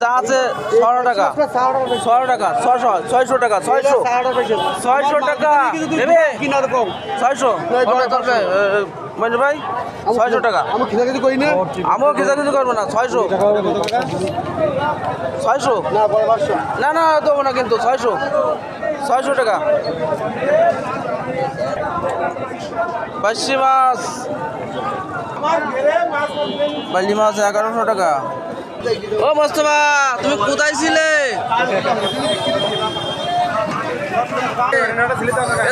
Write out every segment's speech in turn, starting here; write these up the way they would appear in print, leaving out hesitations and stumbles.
চা আছে 600 টাকা 600 টাকা 600 টাকা 600 টাকা দেবে 600 মানে ভাই 600 টাকা আমি খিদাখিদি করি না আমিও খিচাখিচি করবো না 600 না বড় 500 না না দেবো না কিন্তু 600 টাকা বাসি মাছ বালি মাছ 1100 টাকা ও মোস্তফা তুমি কোথায় ছিলে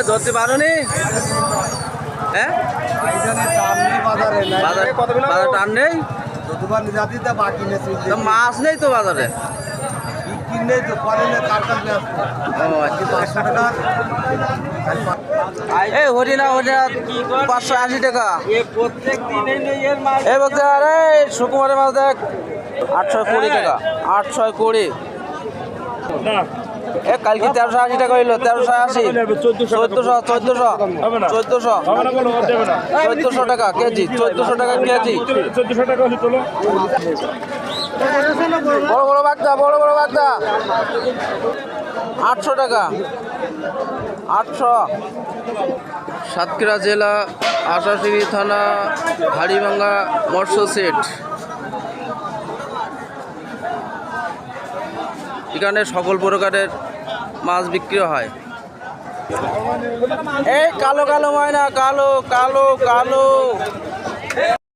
ধরতে পারো নি হ্যাঁ বাজার টান নেই মাছ নেই তো বাজারে এই হরিণা 580 টাকা এই বলতে আরে সুকুমারের মাছ দেখ 820 টাকা 820 এ কালকে 1380 টাকা হইলো 1380 1400 টাকা কেজি 1400 টাকা কেজি বড় বড় বাগদা 800 টাকা 800 সাতক্ষীরা জেলা আশাশুড়ি থানা হাড়িভাঙ্গা মৎস্য সেট এখানে সকল প্রকারের মাছ বিক্রি হয় এই কালো কালো ময়না কালো কালো কালো